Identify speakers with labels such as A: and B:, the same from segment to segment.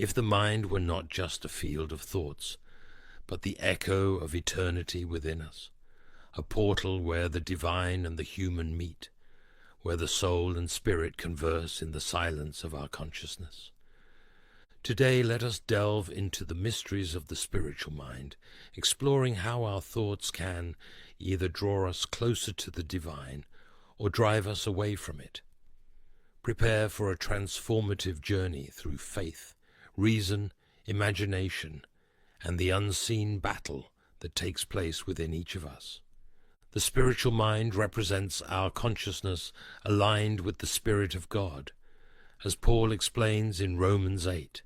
A: If the mind were not just a field of thoughts, but the echo of eternity within us, a portal where the divine and the human meet, where the soul and spirit converse in the silence of our consciousness. Today let us delve into the mysteries of the spiritual mind, exploring how our thoughts can either draw us closer to the divine or drive us away from it. Prepare for a transformative journey through faith, reason, imagination, and the unseen battle that takes place within each of us. The spiritual mind represents our consciousness aligned with the Spirit of God, as Paul explains in Romans 8.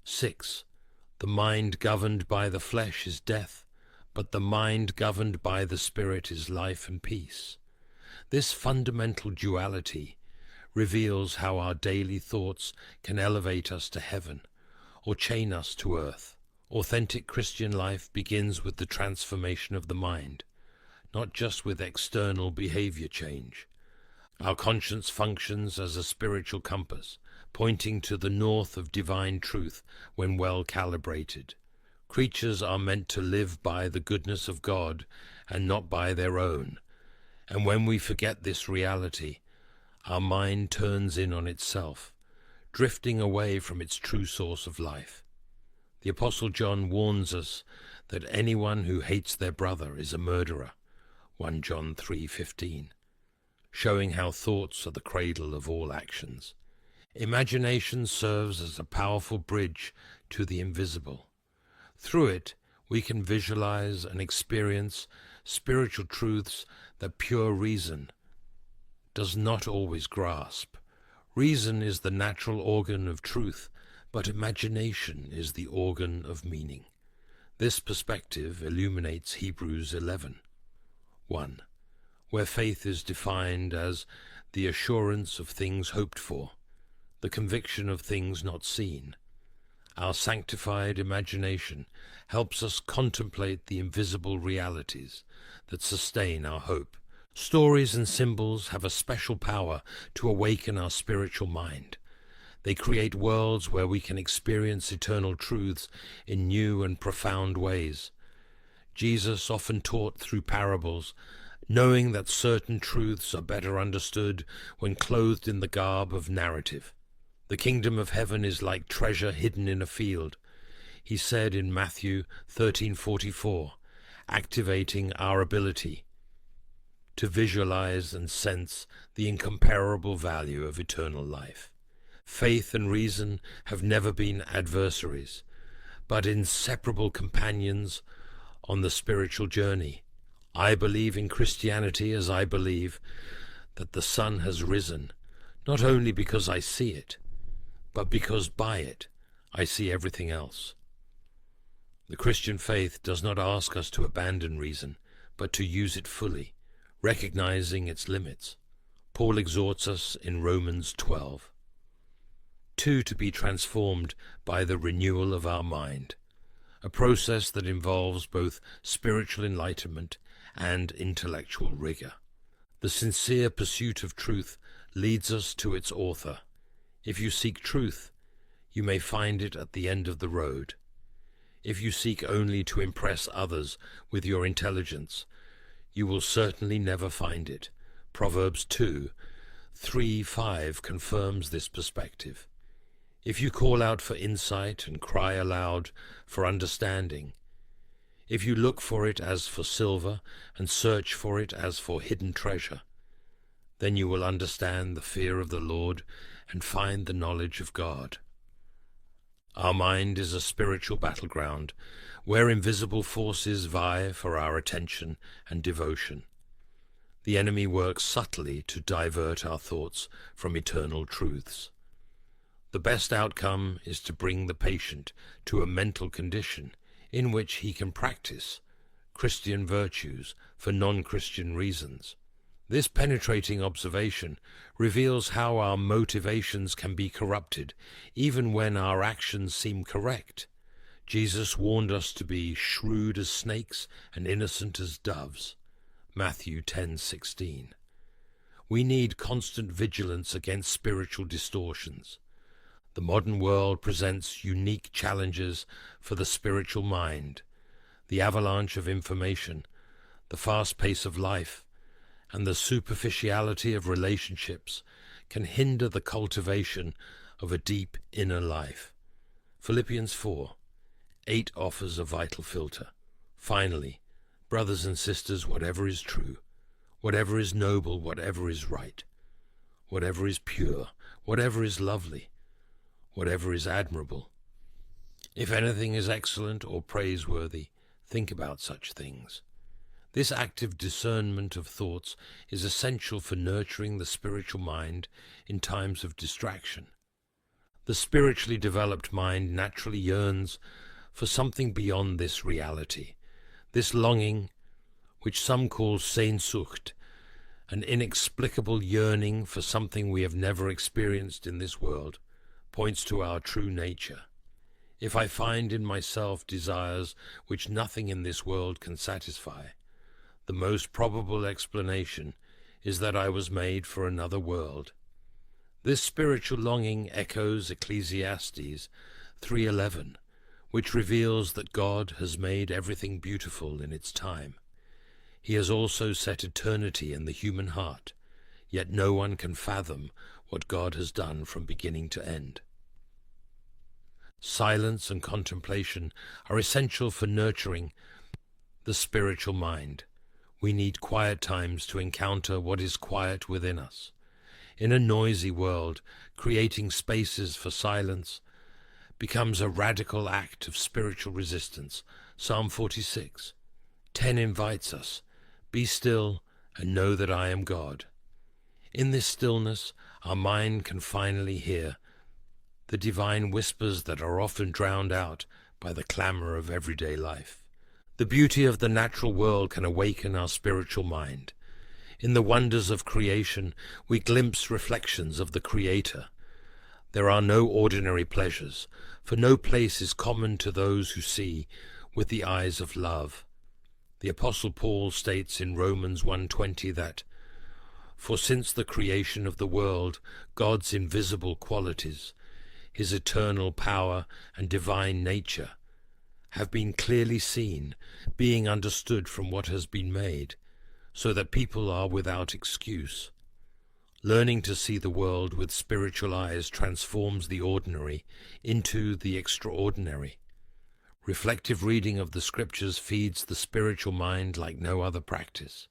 A: 6. The mind governed by the flesh is death, but the mind governed by the Spirit is life and peace. This fundamental duality reveals how our daily thoughts can elevate us to heaven or chain us to earth. Authentic Christian life begins with the transformation of the mind, not just with external behavior change. Our conscience functions as a spiritual compass, pointing to the north of divine truth when well calibrated. Creatures are meant to live by the goodness of God and not by their own, and when we forget this reality, our mind turns in on itself, drifting away from its true source of life. The Apostle John warns us that anyone who hates their brother is a murderer, 1 John 3:15, showing how thoughts are the cradle of all actions. Imagination serves as a powerful bridge to the invisible. Through it, we can visualize and experience spiritual truths that pure reason does not always grasp. Reason is the natural organ of truth, but imagination is the organ of meaning. This perspective illuminates Hebrews 11:1, where faith is defined as the assurance of things hoped for, the conviction of things not seen. Our sanctified imagination helps us contemplate the invisible realities that sustain our hope. Stories and symbols have a special power to awaken our spiritual mind. They create worlds where we can experience eternal truths in new and profound ways. Jesus often taught through parables, knowing that certain truths are better understood when clothed in the garb of narrative. The kingdom of heaven is like treasure hidden in a field, he said in Matthew 13:44, activating our ability to visualize and sense the incomparable value of eternal life. Faith and reason have never been adversaries, but inseparable companions on the spiritual journey. I believe in Christianity as I believe that the sun has risen, not only because I see it, but because by it I see everything else. The Christian faith does not ask us to abandon reason, but to use it fully, recognizing its limits. Paul exhorts us in Romans 12. 2. To be transformed by the renewal of our mind, a process that involves both spiritual enlightenment and intellectual rigor. The sincere pursuit of truth leads us to its author. If you seek truth, you may find it at the end of the road. If you seek only to impress others with your intelligence, you will certainly never find it. Proverbs 2:3-5 confirms this perspective. If you call out for insight and cry aloud for understanding, if you look for it as for silver and search for it as for hidden treasure, then you will understand the fear of the Lord and find the knowledge of God. Our mind is a spiritual battleground where invisible forces vie for our attention and devotion. The enemy works subtly to divert our thoughts from eternal truths. The best outcome is to bring the patient to a mental condition in which he can practice Christian virtues for non-Christian reasons. This penetrating observation reveals how our motivations can be corrupted, even when our actions seem correct. Jesus warned us to be shrewd as snakes and innocent as doves. Matthew 10:16. We need constant vigilance against spiritual distortions. The modern world presents unique challenges for the spiritual mind. The avalanche of information, the fast pace of life, and the superficiality of relationships can hinder the cultivation of a deep inner life. Philippians 4:8 offers a vital filter. Finally, brothers and sisters, whatever is true, whatever is noble, whatever is right, whatever is pure, whatever is lovely, whatever is admirable, if anything is excellent or praiseworthy, think about such things. This active discernment of thoughts is essential for nurturing the spiritual mind in times of distraction. The spiritually developed mind naturally yearns for something beyond this reality. This longing, which some call Sehnsucht, an inexplicable yearning for something we have never experienced in this world, points to our true nature. If I find in myself desires which nothing in this world can satisfy, the most probable explanation is that I was made for another world. This spiritual longing echoes Ecclesiastes 3:11, which reveals that God has made everything beautiful in its time. He has also set eternity in the human heart, yet no one can fathom what God has done from beginning to end. Silence and contemplation are essential for nurturing the spiritual mind. We need quiet times to encounter what is quiet within us. In a noisy world, creating spaces for silence becomes a radical act of spiritual resistance. Psalm 46:10 invites us, "Be still and know that I am God." In this stillness, our mind can finally hear the divine whispers that are often drowned out by the clamor of everyday life. The beauty of the natural world can awaken our spiritual mind. In the wonders of creation, we glimpse reflections of the Creator. There are no ordinary pleasures, for no place is common to those who see with the eyes of love. The Apostle Paul states in Romans 1:20 that, "For since the creation of the world, God's invisible qualities, his eternal power and divine nature, have been clearly seen, being understood from what has been made, so that people are without excuse." Learning to see the world with spiritual eyes transforms the ordinary into the extraordinary. Reflective reading of the Scriptures feeds the spiritual mind like no other practice.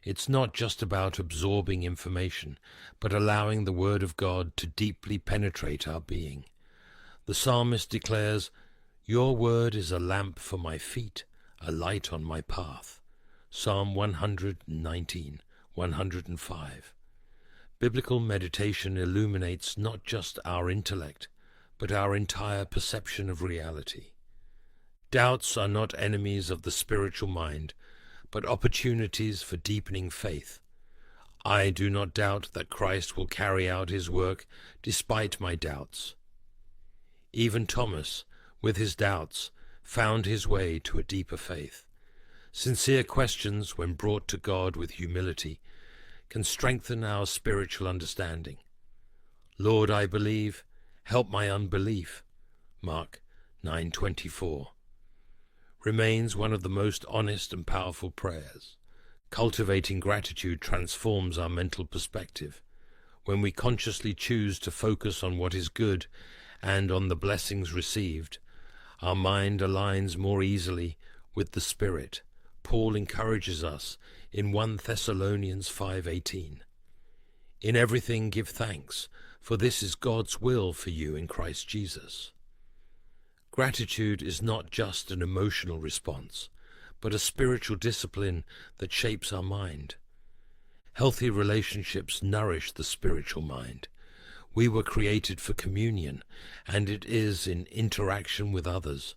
A: It's not just about absorbing information, but allowing the Word of God to deeply penetrate our being. The psalmist declares, "Your word is a lamp for my feet, a light on my path." Psalm 119, 105. Biblical meditation illuminates not just our intellect, but our entire perception of reality. Doubts are not enemies of the spiritual mind, but opportunities for deepening faith. I do not doubt that Christ will carry out his work despite my doubts. Even Thomas, with his doubts, found his way to a deeper faith. Sincere questions, when brought to God with humility, can strengthen our spiritual understanding. "Lord, I believe, help my unbelief," Mark 9:24, remains one of the most honest and powerful prayers. Cultivating gratitude transforms our mental perspective. When we consciously choose to focus on what is good and on the blessings received, our mind aligns more easily with the Spirit. Paul encourages us in 1 Thessalonians 5:18. "In everything give thanks, for this is God's will for you in Christ Jesus." Gratitude is not just an emotional response, but a spiritual discipline that shapes our mind. Healthy relationships nourish the spiritual mind. We were created for communion, and it is in interaction with others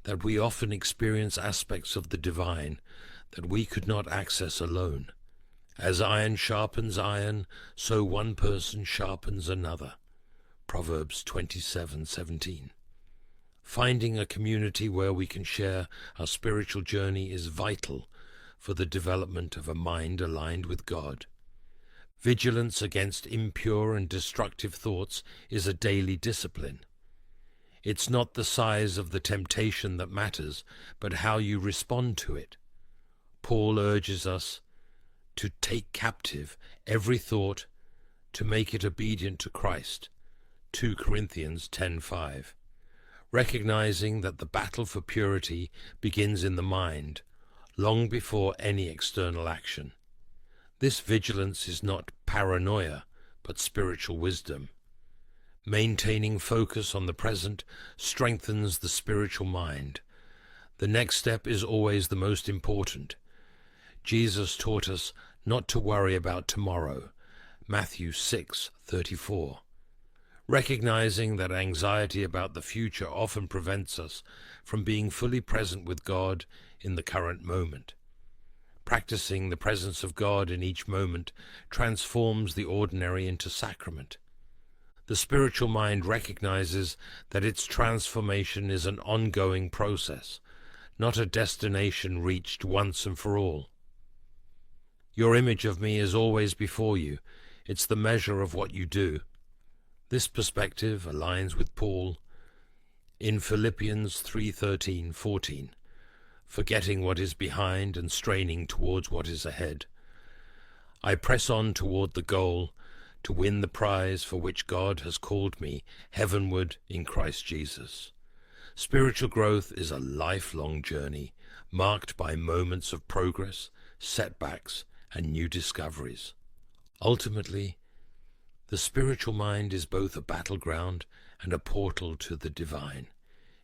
A: that we often experience aspects of the divine that we could not access alone. As iron sharpens iron, so one person sharpens another. Proverbs 27:17. Finding a community where we can share our spiritual journey is vital for the development of a mind aligned with God. Vigilance against impure and destructive thoughts is a daily discipline. It's not the size of the temptation that matters, but how you respond to it. Paul urges us to take captive every thought to make it obedient to Christ. 2 Corinthians 10:5. Recognizing that the battle for purity begins in the mind, long before any external action. This vigilance is not paranoia, but spiritual wisdom. Maintaining focus on the present strengthens the spiritual mind. The next step is always the most important. Jesus taught us not to worry about tomorrow, Matthew 6:34. Recognizing that anxiety about the future often prevents us from being fully present with God in the current moment. Practicing the presence of God in each moment transforms the ordinary into sacrament. The spiritual mind recognizes that its transformation is an ongoing process, not a destination reached once and for all. Your image of me is always before you. It's the measure of what you do. This perspective aligns with Paul in Philippians 3:13-14, forgetting what is behind and straining towards what is ahead. I press on toward the goal to win the prize for which God has called me heavenward in Christ Jesus. Spiritual growth is a lifelong journey marked by moments of progress, setbacks, and new discoveries. Ultimately, the spiritual mind is both a battleground and a portal to the divine.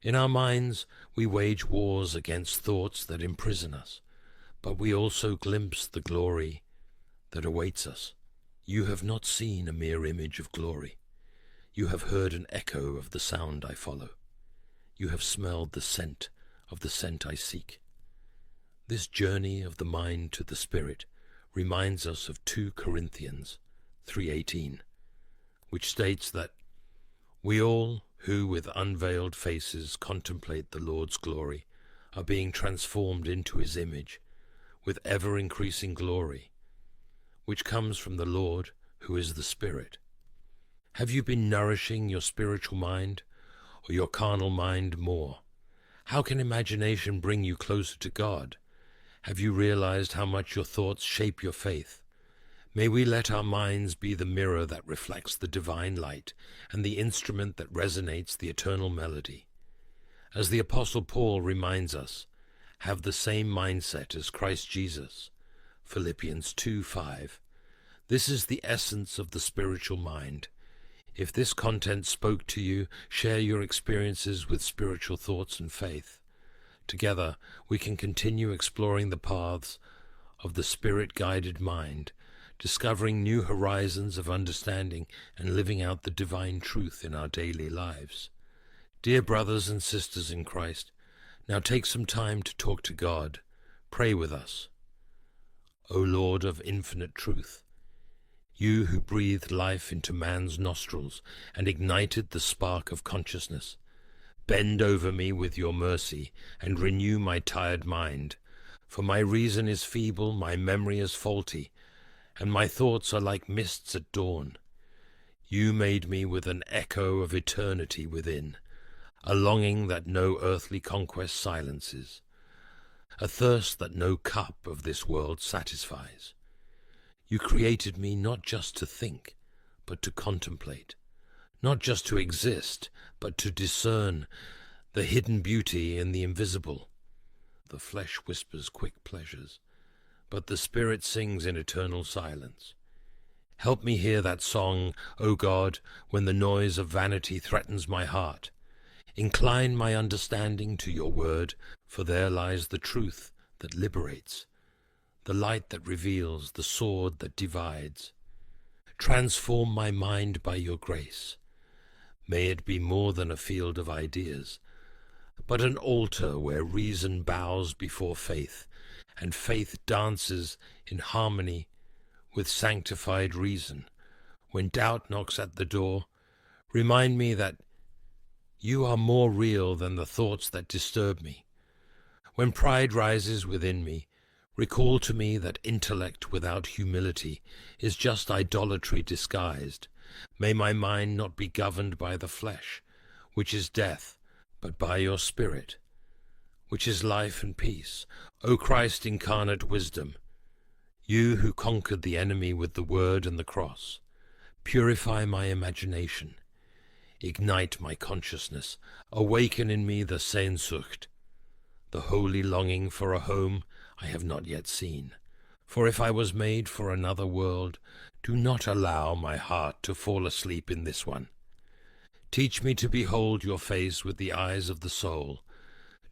A: In our minds, we wage wars against thoughts that imprison us, but we also glimpse the glory that awaits us. You have not seen a mere image of glory. You have heard an echo of the sound I follow. You have smelled the scent of the scent I seek. This journey of the mind to the spirit reminds us of 2 Corinthians 3:18, which states that we all who with unveiled faces contemplate the Lord's glory are being transformed into his image with ever-increasing glory, which comes from the Lord who is the Spirit. Have you been nourishing your spiritual mind or your carnal mind more? How can imagination bring you closer to God? Have you realized how much your thoughts shape your faith? May we let our minds be the mirror that reflects the divine light and the instrument that resonates the eternal melody. As the Apostle Paul reminds us, have the same mindset as Christ Jesus. Philippians 2:5. This is the essence of the spiritual mind. If this content spoke to you, share your experiences with spiritual thoughts and faith. Together, we can continue exploring the paths of the spirit-guided mind, discovering new horizons of understanding and living out the divine truth in our daily lives. Dear brothers and sisters in Christ, now take some time to talk to God. Pray with us. O Lord of infinite truth, you who breathed life into man's nostrils and ignited the spark of consciousness, bend over me with your mercy and renew my tired mind, for my reason is feeble, my memory is faulty, and my thoughts are like mists at dawn. You made me with an echo of eternity within, a longing that no earthly conquest silences, a thirst that no cup of this world satisfies. You created me not just to think, but to contemplate, not just to exist, but to discern the hidden beauty in the invisible. The flesh whispers quick pleasures, but the spirit sings in eternal silence. Help me hear that song, O God, when the noise of vanity threatens my heart. Incline my understanding to your word, for there lies the truth that liberates, the light that reveals, the sword that divides. Transform my mind by your grace. May it be more than a field of ideas, but an altar where reason bows before faith, and faith dances in harmony with sanctified reason. When doubt knocks at the door, remind me that you are more real than the thoughts that disturb me. When pride rises within me, Recall to me that intellect without humility is just idolatry disguised. May my mind not be governed by the flesh, which is death, but by your Spirit, which is life and peace. O Christ, incarnate wisdom, you who conquered the enemy with the word and the cross, purify my imagination, ignite my consciousness, awaken in me the Sehnsucht, the holy longing for a home I have not yet seen. For if I was made for another world, do not allow my heart to fall asleep in this one. Teach me to behold your face with the eyes of the soul,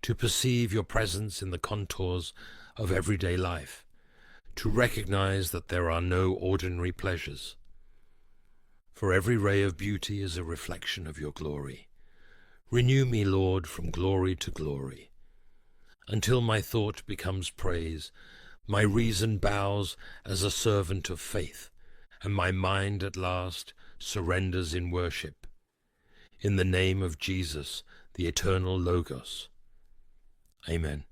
A: to perceive your presence in the contours of everyday life, to recognize that there are no ordinary pleasures. For every ray of beauty is a reflection of your glory. Renew me, Lord, from glory to glory, until my thought becomes praise, my reason bows as a servant of faith, and my mind at last surrenders in worship. In the name of Jesus, the eternal Logos. Amen.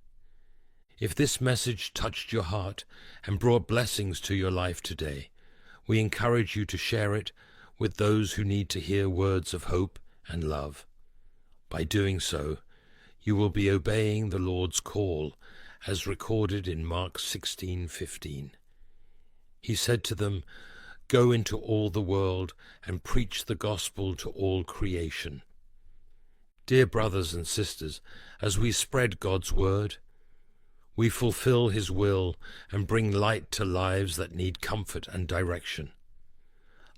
A: If this message touched your heart and brought blessings to your life today, we encourage you to share it with those who need to hear words of hope and love. By doing so, you will be obeying the Lord's call as recorded in Mark 16:15. He said to them, "Go into all the world and preach the gospel to all creation." Dear brothers and sisters, as we spread God's word, we fulfill his will and bring light to lives that need comfort and direction.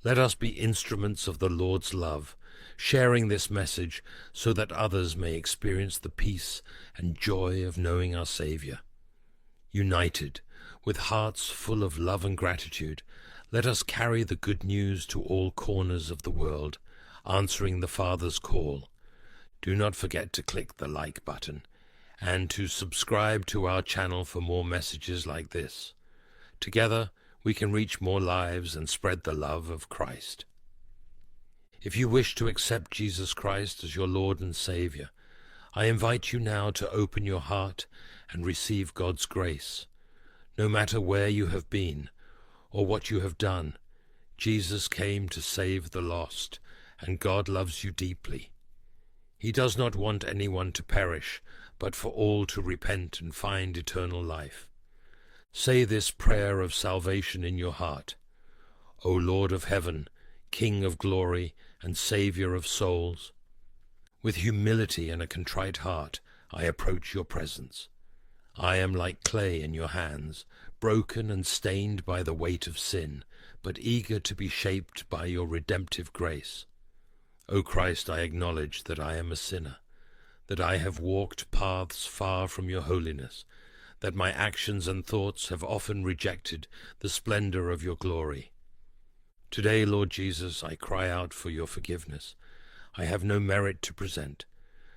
A: Let us be instruments of the Lord's love, sharing this message so that others may experience the peace and joy of knowing our Savior. United, with hearts full of love and gratitude, let us carry the good news to all corners of the world, answering the Father's call. Do not forget to click the like button and to subscribe to our channel for more messages like this. Together, we can reach more lives and spread the love of Christ. If you wish to accept Jesus Christ as your Lord and Savior, I invite you now to open your heart and receive God's grace. No matter where you have been or what you have done, Jesus came to save the lost, and God loves you deeply. He does not want anyone to perish, but for all to repent and find eternal life. Say this prayer of salvation in your heart. O Lord of heaven, King of glory and Saviour of souls, with humility and a contrite heart I approach your presence. I am like clay in your hands, broken and stained by the weight of sin, but eager to be shaped by your redemptive grace. O Christ, I acknowledge that I am a sinner, that I have walked paths far from your holiness, that my actions and thoughts have often rejected the splendor of your glory. Today, Lord Jesus, I cry out for your forgiveness. I have no merit to present,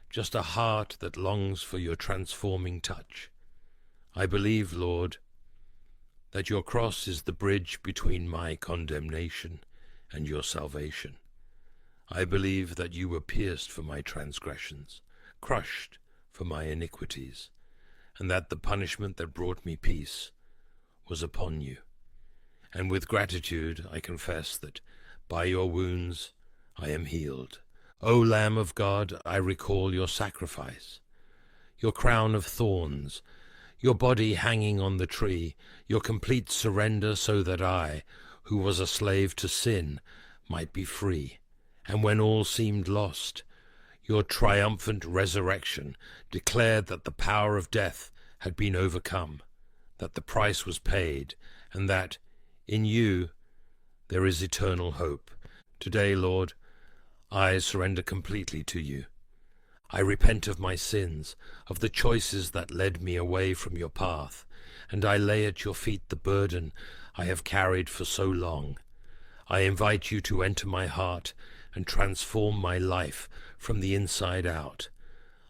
A: just a heart that longs for your transforming touch. I believe, Lord, that your cross is the bridge between my condemnation and your salvation. I believe that you were pierced for my transgressions, crushed for my iniquities, and that the punishment that brought me peace was upon you. And with gratitude I confess that by your wounds I am healed. O Lamb of God, I recall your sacrifice, your crown of thorns, your body hanging on the tree, your complete surrender so that I, who was a slave to sin, might be free. And when all seemed lost, your triumphant resurrection declared that the power of death had been overcome, that the price was paid, and that in you there is eternal hope. Today, Lord, I surrender completely to you. I repent of my sins, of the choices that led me away from your path, and I lay at your feet the burden I have carried for so long. I invite you to enter my heart and transform my life from the inside out.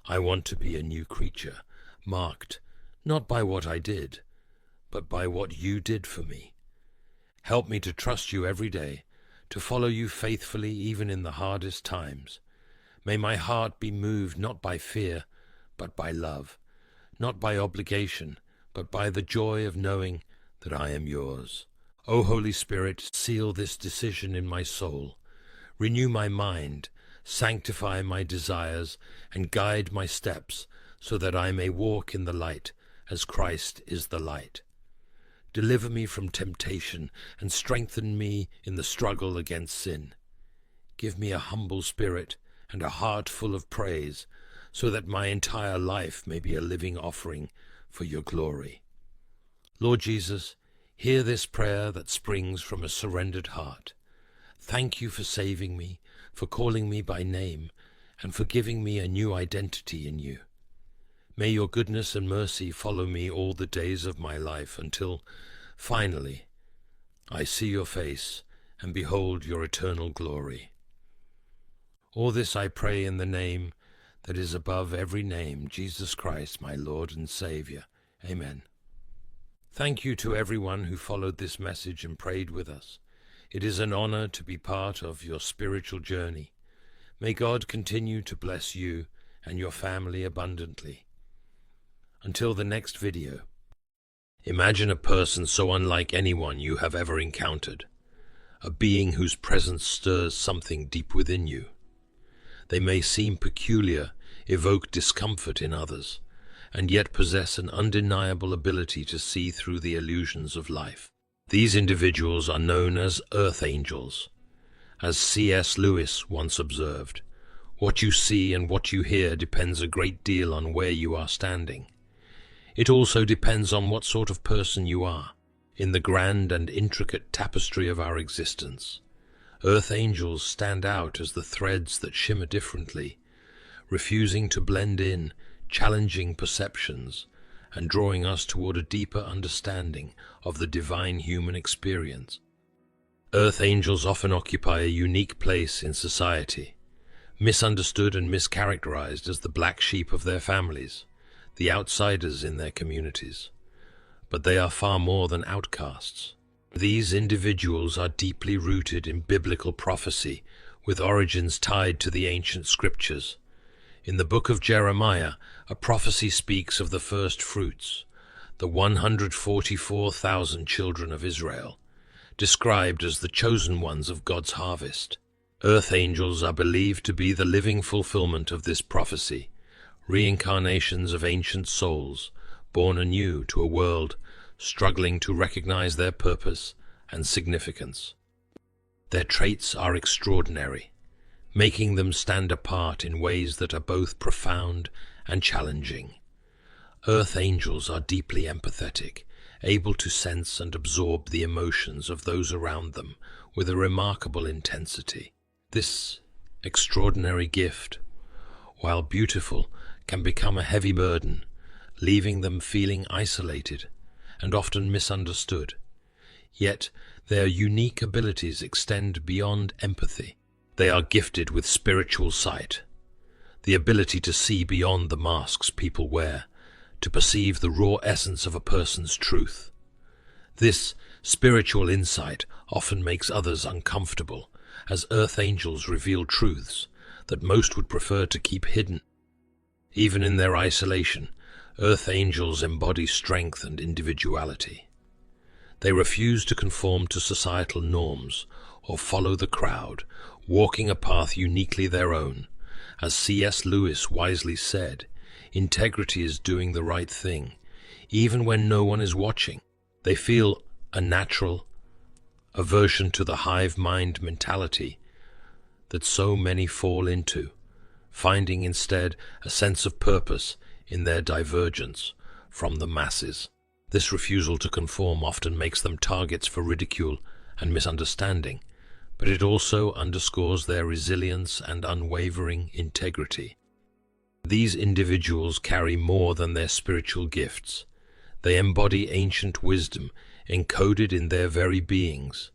A: I want to be a new creature, marked not by what I did, but by what you did for me. Help me to trust you every day, to follow you faithfully even in the hardest times. May my heart be moved not by fear, but by love, not by obligation, but by the joy of knowing that I am yours. O Holy Spirit, seal this decision in my soul. Renew my mind, sanctify my desires, and guide my steps, so that I may walk in the light as Christ is the light. Deliver me from temptation and strengthen me in the struggle against sin. Give me a humble spirit and a heart full of praise, so that my entire life may be a living offering for your glory. Lord Jesus, hear this prayer that springs from a surrendered heart. Thank you for saving me, for calling me by name, and for giving me a new identity in you. May your goodness and mercy follow me all the days of my life until, finally, I see your face and behold your eternal glory. All this I pray in the name that is above every name, Jesus Christ, my Lord and Saviour. Amen. Thank you to everyone who followed this message and prayed with us. It is an honor to be part of your spiritual journey. May God continue to bless you and your family abundantly. Until the next video. Imagine a person so unlike anyone you have ever encountered, a being whose presence stirs something deep within you. They may seem peculiar, evoke discomfort in others, and yet possess an undeniable ability to see through the illusions of life. These individuals are known as earth angels. As C.S. Lewis once observed, what you see and what you hear depends a great deal on where you are standing. It also depends on what sort of person you are. In the grand and intricate tapestry of our existence, earth angels stand out as the threads that shimmer differently, refusing to blend in, challenging perceptions, and drawing us toward a deeper understanding of the divine human experience. Earth angels often occupy a unique place in society, misunderstood and mischaracterized as the black sheep of their families, the outsiders in their communities. But they are far more than outcasts. These individuals are deeply rooted in biblical prophecy, with origins tied to the ancient scriptures. In the book of Jeremiah, a prophecy speaks of the first fruits, the 144,000 children of Israel, described as the chosen ones of God's harvest. Earth angels are believed to be the living fulfillment of this prophecy, reincarnations of ancient souls, born anew to a world struggling to recognize their purpose and significance. Their traits are extraordinary, making them stand apart in ways that are both profound and challenging. Earth angels are deeply empathetic, able to sense and absorb the emotions of those around them with a remarkable intensity. This extraordinary gift, while beautiful, can become a heavy burden, leaving them feeling isolated and often misunderstood. Yet their unique abilities extend beyond empathy. They are gifted with spiritual sight, the ability to see beyond the masks people wear, to perceive the raw essence of a person's truth. This spiritual insight often makes others uncomfortable, as earth angels reveal truths that most would prefer to keep hidden. Even in their isolation, earth angels embody strength and individuality. They refuse to conform to societal norms or follow the crowd, walking a path uniquely their own. As C.S. Lewis wisely said, integrity is doing the right thing, even when no one is watching. They feel a natural aversion to the hive mind mentality that so many fall into, finding instead a sense of purpose in their divergence from the masses. This refusal to conform often makes them targets for ridicule and misunderstanding, but it also underscores their resilience and unwavering integrity. These individuals carry more than their spiritual gifts. They embody ancient wisdom encoded in their very beings.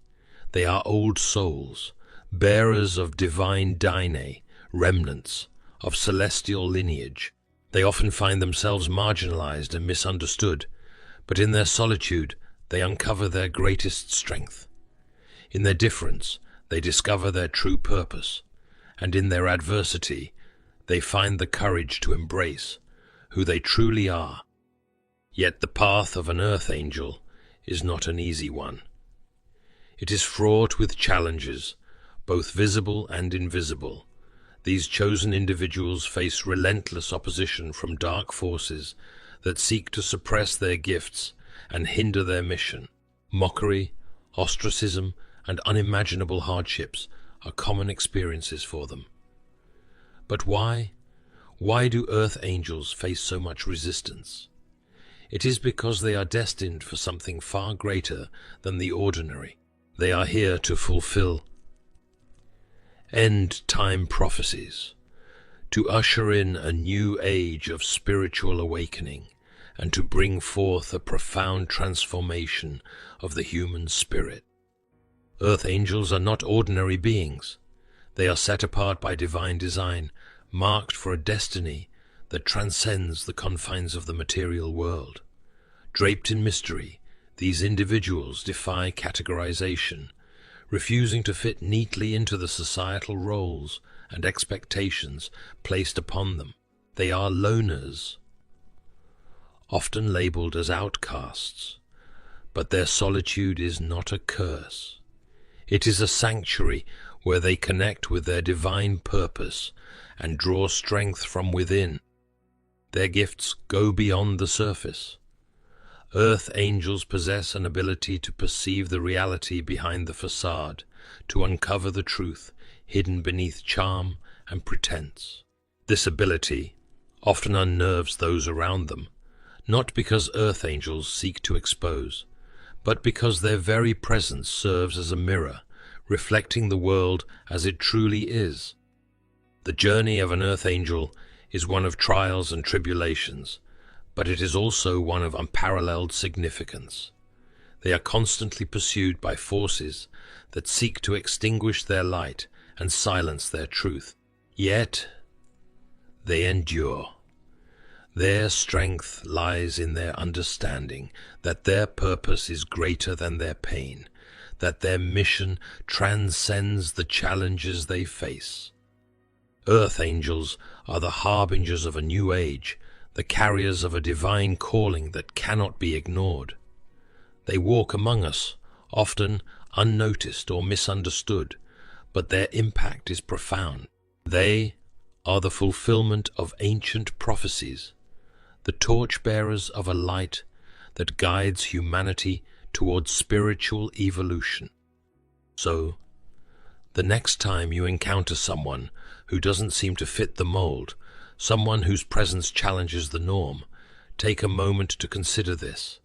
A: They are old souls, bearers of divine DNA, remnants of celestial lineage. They often find themselves marginalized and misunderstood, but in their solitude they uncover their greatest strength. In their difference, they discover their true purpose, and in their adversity, they find the courage to embrace who they truly are. Yet the path of an earth angel is not an easy one. It is fraught with challenges, both visible and invisible. These chosen individuals face relentless opposition from dark forces that seek to suppress their gifts and hinder their mission. Mockery, ostracism, and unimaginable hardships are common experiences for them. But why? Why do earth angels face so much resistance? It is because they are destined for something far greater than the ordinary. They are here to fulfill end-time prophecies, to usher in a new age of spiritual awakening, and to bring forth a profound transformation of the human spirit. Earth angels are not ordinary beings. They are set apart by divine design, marked for a destiny that transcends the confines of the material world. Draped in mystery, these individuals defy categorization, refusing to fit neatly into the societal roles and expectations placed upon them. They are loners, often labeled as outcasts, but their solitude is not a curse. It is a sanctuary where they connect with their divine purpose and draw strength from within. Their gifts go beyond the surface. Earth angels possess an ability to perceive the reality behind the facade, to uncover the truth hidden beneath charm and pretense. This ability often unnerves those around them, not because earth angels seek to expose, but because their very presence serves as a mirror, reflecting the world as it truly is. The journey of an earth angel is one of trials and tribulations, but it is also one of unparalleled significance. They are constantly pursued by forces that seek to extinguish their light and silence their truth. Yet they endure. Their strength lies in their understanding that their purpose is greater than their pain, that their mission transcends the challenges they face. Earth angels are the harbingers of a new age, the carriers of a divine calling that cannot be ignored. They walk among us, often unnoticed or misunderstood, but their impact is profound. They are the fulfillment of ancient prophecies, the torchbearers of a light that guides humanity towards spiritual evolution. So, the next time you encounter someone who doesn't seem to fit the mold, someone whose presence challenges the norm, take a moment to consider this.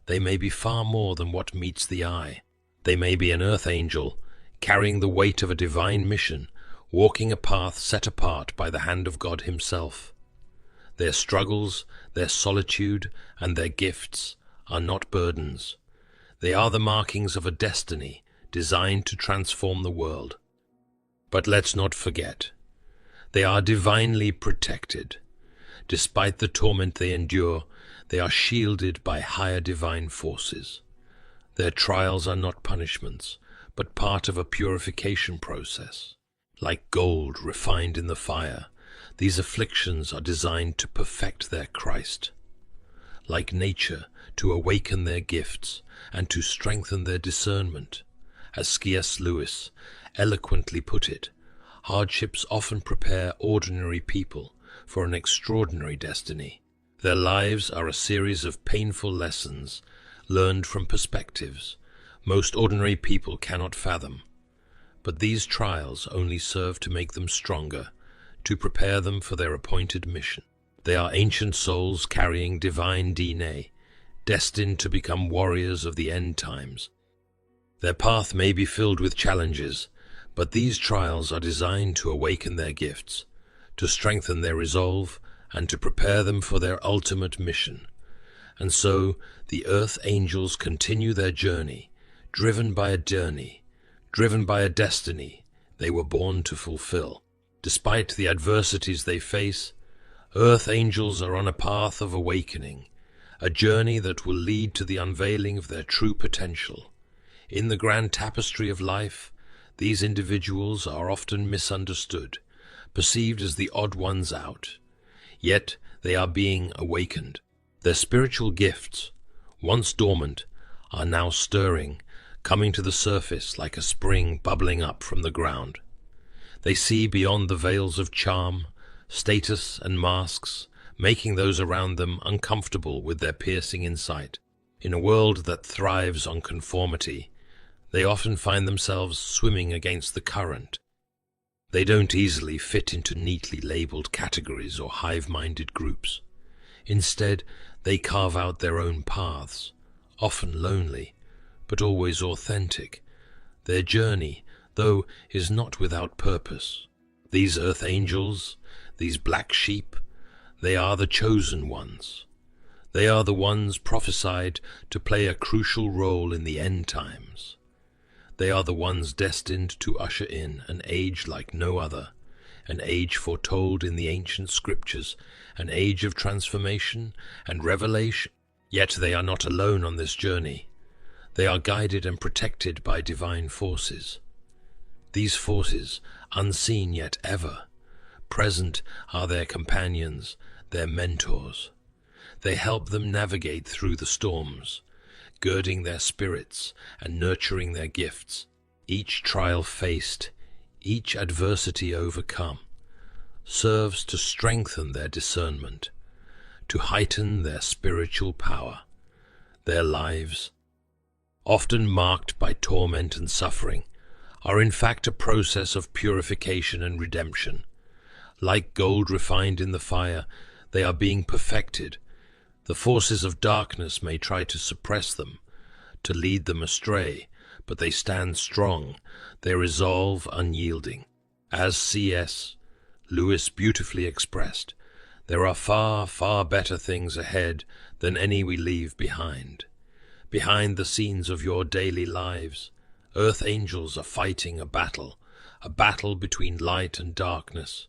A: They may be far more than what meets the eye. They may be an earth angel, carrying the weight of a divine mission, walking a path set apart by the hand of God Himself. Their struggles, their solitude, and their gifts are not burdens. They are the markings of a destiny designed to transform the world. But let's not forget, they are divinely protected. Despite the torment they endure, they are shielded by higher divine forces. Their trials are not punishments, but part of a purification process. Like gold refined in the fire, these afflictions are designed to perfect their Christ. Like nature, to awaken their gifts and to strengthen their discernment. As C.S. Lewis eloquently put it, hardships often prepare ordinary people for an extraordinary destiny. Their lives are a series of painful lessons learned from perspectives most ordinary people cannot fathom. But these trials only serve to make them stronger, to prepare them for their appointed mission. They are ancient souls carrying divine DNA, destined to become warriors of the end times. Their path may be filled with challenges, but these trials are designed to awaken their gifts, to strengthen their resolve, and to prepare them for their ultimate mission. And so the earth angels continue their journey, driven by a destiny they were born to fulfill. Despite the adversities they face, earth angels are on a path of awakening, a journey that will lead to the unveiling of their true potential. In the grand tapestry of life, these individuals are often misunderstood, perceived as the odd ones out. Yet they are being awakened. Their spiritual gifts, once dormant, are now stirring, coming to the surface like a spring bubbling up from the ground. They see beyond the veils of charm, status, and masks, making those around them uncomfortable with their piercing insight. In a world that thrives on conformity, they often find themselves swimming against the current. They don't easily fit into neatly labeled categories or hive-minded groups. Instead, they carve out their own paths, often lonely, but always authentic. Their journey, though, is not without purpose. These earth angels, these black sheep, they are the chosen ones. They are the ones prophesied to play a crucial role in the end times. They are the ones destined to usher in an age like no other, an age foretold in the ancient scriptures, an age of transformation and revelation. Yet they are not alone on this journey. They are guided and protected by divine forces. These forces, unseen yet ever present, are their companions, their mentors. They help them navigate through the storms, girding their spirits and nurturing their gifts. Each trial faced, each adversity overcome, serves to strengthen their discernment, to heighten their spiritual power. Their lives, often marked by torment and suffering, are in fact a process of purification and redemption. Like gold refined in the fire, they are being perfected. The forces of darkness may try to suppress them, to lead them astray, but they stand strong, their resolve unyielding. As C.S. Lewis beautifully expressed, there are far, far better things ahead than any we leave behind. Behind the scenes of your daily lives, earth angels are fighting a battle between light and darkness,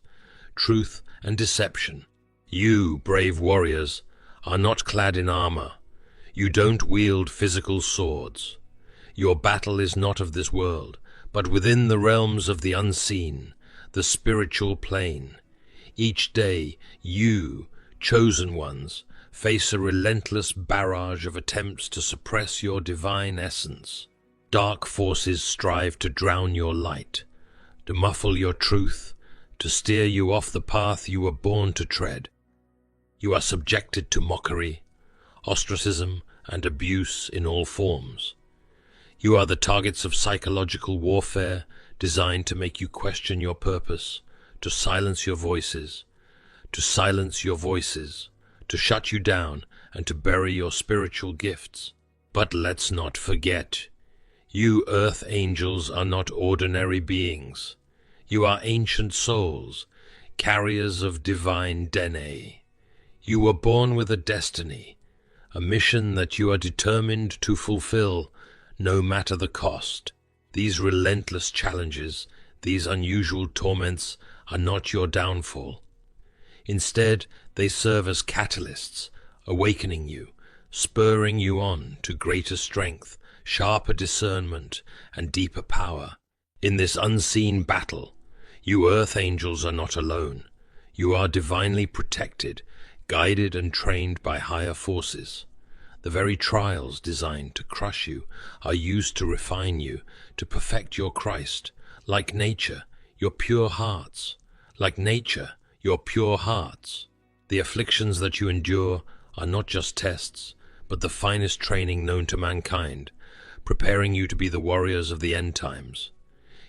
A: truth and deception. You, brave warriors, are not clad in armor. You don't wield physical swords. Your battle is not of this world, but within the realms of the unseen, the spiritual plane. Each day, you, chosen ones, face a relentless barrage of attempts to suppress your divine essence. Dark forces strive to drown your light, to muffle your truth, to steer you off the path you were born to tread. You are subjected to mockery, ostracism, and abuse in all forms. You are the targets of psychological warfare designed to make you question your purpose, to silence your voices, to shut you down, and to bury your spiritual gifts. But let's not forget, you earth angels are not ordinary beings. You are ancient souls, carriers of divine DNA. You were born with a destiny, a mission that you are determined to fulfill, no matter the cost. These relentless challenges, these unusual torments, are not your downfall. Instead, they serve as catalysts, awakening you, spurring you on to greater strength, sharper discernment, and deeper power. In this unseen battle, you earth angels are not alone. You are divinely protected, guided and trained by higher forces. The very trials designed to crush you are used to refine you, to perfect your Christ. Like nature, your pure hearts. Like nature, your pure hearts. The afflictions that you endure are not just tests, but the finest training known to mankind, preparing you to be the warriors of the end times.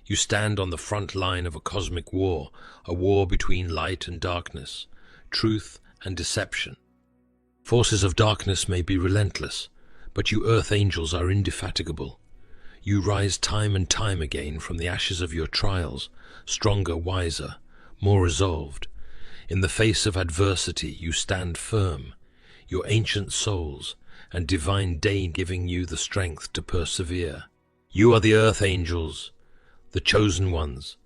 A: You stand on the front line of a cosmic war, a war between light and darkness, truth and deception. Forces of darkness may be relentless, but you earth angels are indefatigable. You rise time and time again from the ashes of your trials, stronger, wiser, more resolved. In the face of adversity, you stand firm, your ancient souls and divine day giving you the strength to persevere. You are the earth angels, the chosen ones,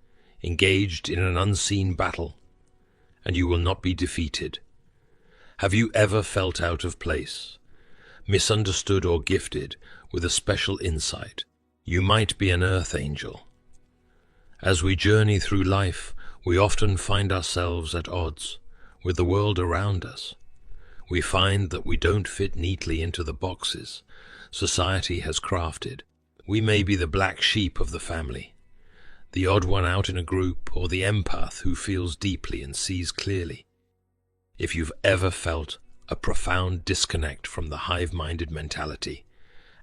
A: engaged in an unseen battle, and you will not be defeated. Have you ever felt out of place, misunderstood or gifted with a special insight? You might be an earth angel. As we journey through life, we often find ourselves at odds with the world around us. we find that we don't fit neatly into the boxes society has crafted. We may be the black sheep of the family, the odd one out in a group, or the empath who feels deeply and sees clearly. If you've ever felt a profound disconnect from the hive-minded mentality,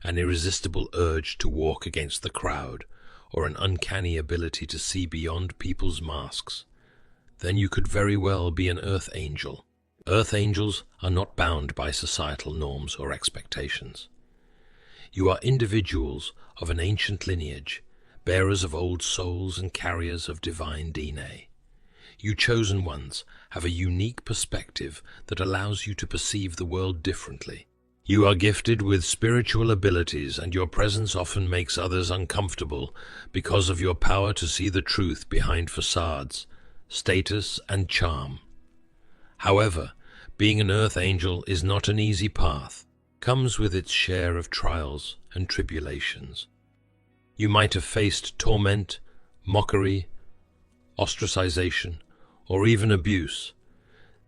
A: an irresistible urge to walk against the crowd, or an uncanny ability to see beyond people's masks, then you could very well be an Earth Angel. Earth Angels are not bound by societal norms or expectations. You are individuals of an ancient lineage, bearers of old souls and carriers of divine DNA. You chosen ones have a unique perspective that allows you to perceive the world differently. You are gifted with spiritual abilities, and your presence often makes others uncomfortable because of your power to see the truth behind facades, status, and charm. However, being an Earth Angel is not an easy path. It comes with its share of trials and tribulations. You might have faced torment, mockery, ostracization, or even abuse.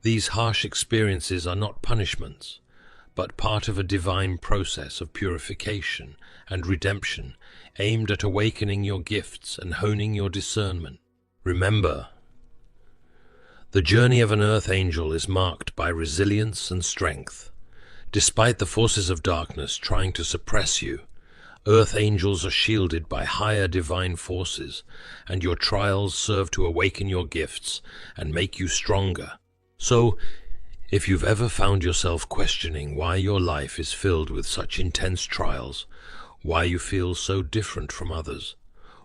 A: These harsh experiences are not punishments, but part of a divine process of purification and redemption aimed at awakening your gifts and honing your discernment. Remember, the journey of an Earth Angel is marked by resilience and strength. Despite the forces of darkness trying to suppress you, Earth Angels are shielded by higher divine forces, and your trials serve to awaken your gifts and make you stronger. So, if you've ever found yourself questioning why your life is filled with such intense trials, why you feel so different from others,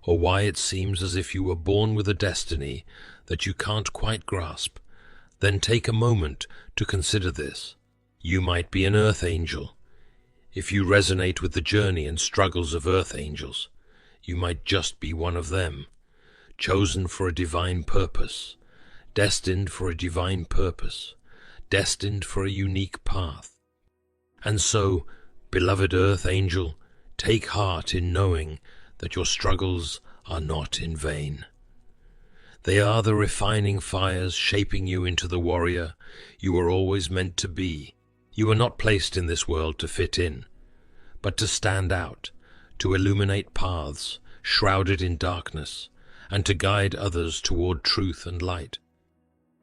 A: or why it seems as if you were born with a destiny that you can't quite grasp, then take a moment to consider this. You might be an Earth Angel. If you resonate with the journey and struggles of Earth Angels, you might just be one of them, chosen for a divine purpose, destined for a divine purpose, destined for a unique path. And so, beloved Earth Angel, take heart in knowing that your struggles are not in vain. They are the refining fires shaping you into the warrior you were always meant to be. You were not placed in this world to fit in, but to stand out, to illuminate paths shrouded in darkness, and to guide others toward truth and light.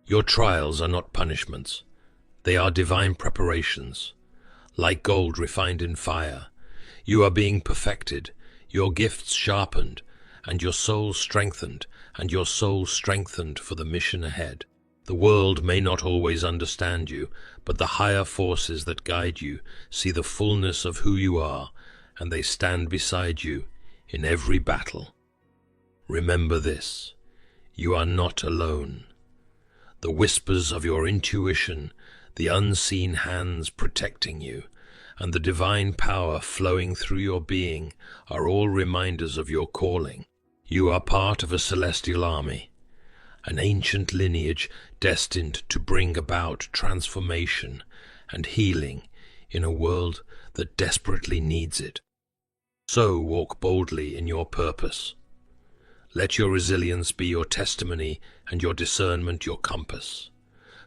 A: Your trials are not punishments. They are divine preparations. Like gold refined in fire, you are being perfected, your gifts sharpened, and your soul strengthened, for the mission ahead. The world may not always understand you, but the higher forces that guide you see the fullness of who you are, and they stand beside you in every battle. Remember this: you are not alone. The whispers of your intuition, the unseen hands protecting you, and the divine power flowing through your being are all reminders of your calling. You are part of a celestial army, an ancient lineage destined to bring about transformation and healing in a world that desperately needs it. So walk boldly in your purpose. Let your resilience be your testimony and your discernment your compass.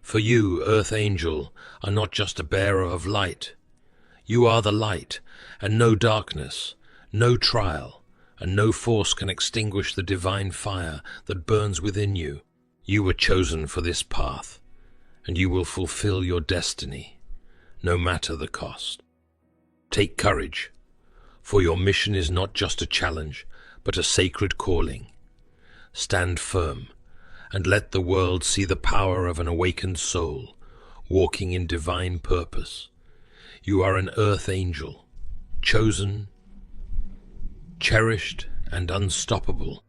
A: For you, Earth Angel, are not just a bearer of light. You are the light, and no darkness, no trial, and no force can extinguish the divine fire that burns within you. You were chosen for this path, and you will fulfill your destiny, no matter the cost. Take courage, for your mission is not just a challenge, but a sacred calling. Stand firm, and let the world see the power of an awakened soul, walking in divine purpose. You are an Earth Angel, chosen, cherished, and unstoppable.